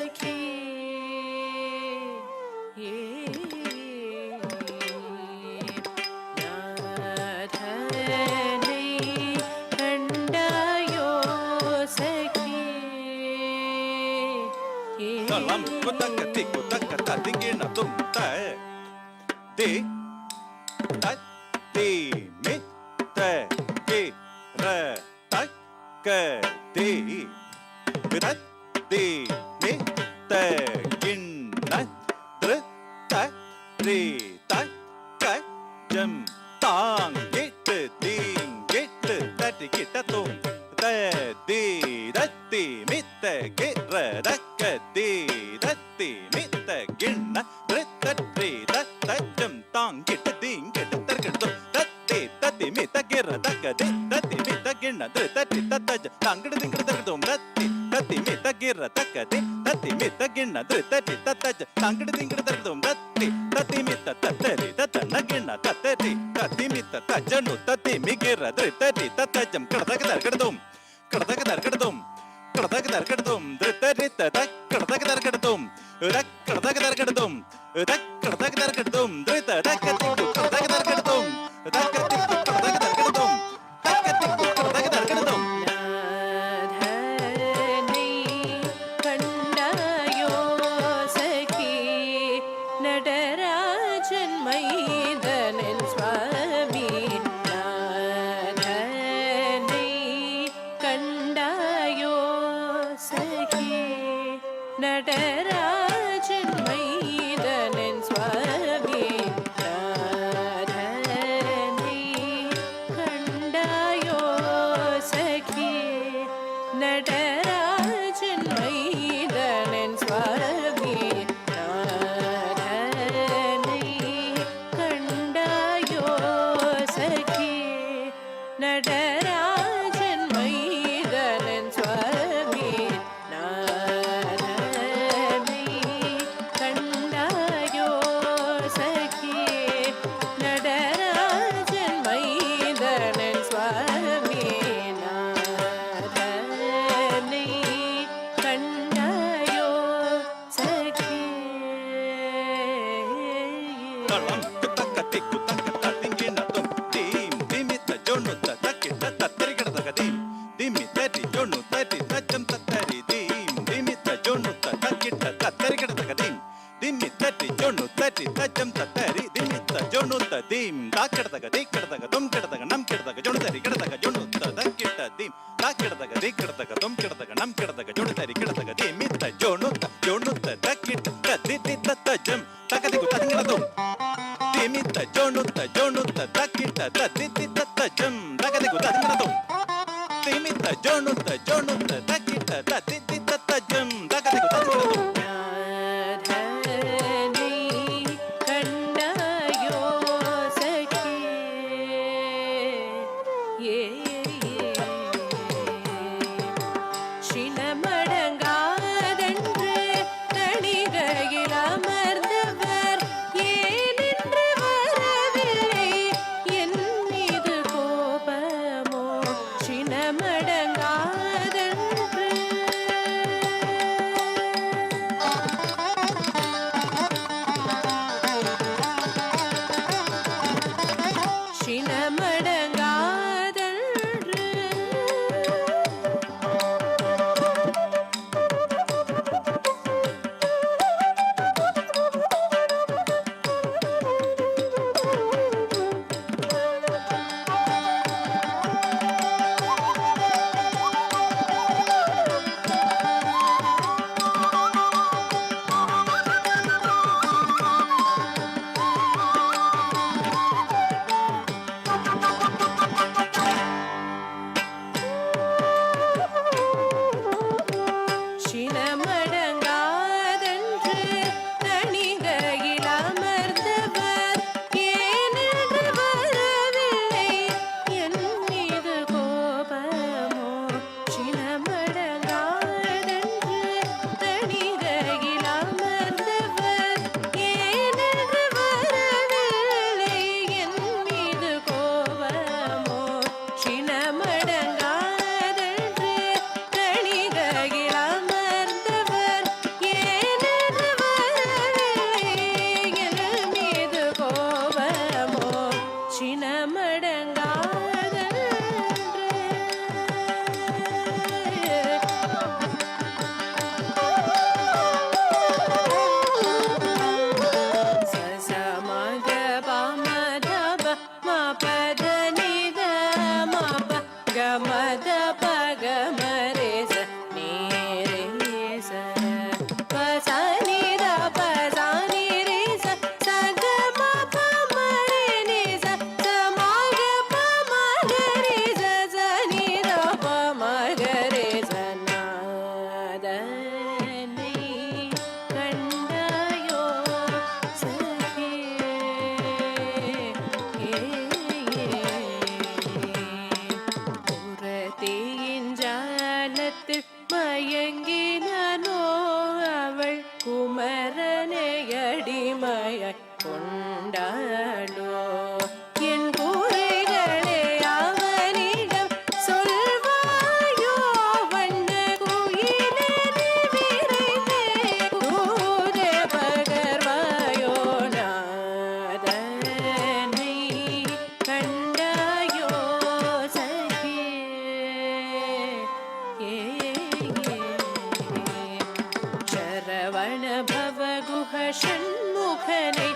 சகி நாதனை கண்டாயோ சகி தலம் குதக்கத்தி குதக்கத்த திங்கின தும்த தி தத்தி மித்த கி ர தக்க தி விரத்தி மித்த கிண்ண திருத்த ரீ தக்க ஜம் தாங் கிட்டு தீங் கிட்டு தட்டி கிட்ட தும் தி ரத்தி மித்த கிர தக்க தி ரத்தி மித்த கிண்ண திருத்தற்றி தத்தம் தாங் கிட்டு தீங் கிட்டு தர்க்கிட்டு தத்தி தத்தி மித்த கிர தக்க தி தத்தி மித்த கிண்ண திருத்தற்றி தத்தஜ தாங்கிடு திங்கிடு தர்க்கிட்டும் தத்தி தத்தி மித்த கிர தக்க தி தத்தி மித்த கிண்ண திருத்தற்றி தத்தஜ தாங்கிடு திங்கிடு தர்க்கிட்டும் தத்தி தத்தி மித்த தத்தரி தத்தன கிண்ண தத்தரி தத்தி மித்த தஜனு தத்தி மிகிர திருத்தற்றி தத்தஜம் கடதக தர்க்கிட்டும் கடதக தர்க்கிட்டும் கடதக தர்க்கிட்டும் திருத்தரி ததக் கடதக தர்க்கிட்டும் ரக் கடதக தர்க்கிட்டும் ரக் கடதக தர்க்கிட்டும் திருத்ததக திக்கு கடதக தர்க்கிட்டும் தக்கத்தி கடதக தர்க்கிட்டும் தக்கத்தி கடதக தர்க்கிட்டும் நாதனை கண்டாயோ சகி நடராஜன் மைதனன் சுவாமி நாதனை கண்டாயோ சகி நடராஜன் மைதனன் சுவாமி நாதனை கண்டாயோ சகி நடராஜன் மைதனன் சுவாமி நாதனை கண்டாயோ சகி நடராஜன் மைதனன் சுவாமி நாதனை கண்டாயோ சகி நடராஜன் மைதனன் சுவாமி நாதனை கண்டாயோ சகி தலம் குதக்கத்தி குதக்கத்த திங்கின தும் தீம் திமித்த ஜொண்ணுத்த தக்கிட்ட தத்தரி கடதக தீம் திமித்தரி ஜொண்ணுத்தரி தச்சம் தத்தரி தீம் திமித்த ஜொண்ணுத்த தக்கிட்ட தத்தரி கடதக தீம் திமித்தரி ஜொண்ணுத்தரி தச்சம் தத்தரி திமித்த ஜொண்ணுத்த தீம் தாக்கிடதக தி கிடதக தும் கிடதக நம் கிடதக ஜொண்ணுத்தரி கிடதக ஜொண்ணுத்த தக்கிட்ட தீம் தாக்கிடதக தி கிடதக தும் கிடதக நம் கிடதக ஜொண்ணுத்தரி கிடதக திமித்த ஜொண்ணுத்த தக்கிட்ட தி தி தத்தஜம் தக்கதி குதங்கினதும் திமித்த ஜொண்ணுத்த தக்கிட்ட தத்தி தத்தஜம் தகதி குதங்கினதும் திமித்த ஜொண்ணுத்த தக்கிட்ட தத்தி தத்தஜம் தகதி குதங்கினதும் நாதனை கண்டாயோ சகி சினமடங்காதென்று தணிகையில் அமர்ந்தவர் ஏனென்று வரவில்லை கொண்டாளோ என் கூரைகளே அவனிடம் சொல்வாயோ வண்ண குயிலே விரைந்தே தூதே பகர்வாயோ நாதனை கண்டாயோ சகியே சரவண பவகுஹ ஷண்முகனை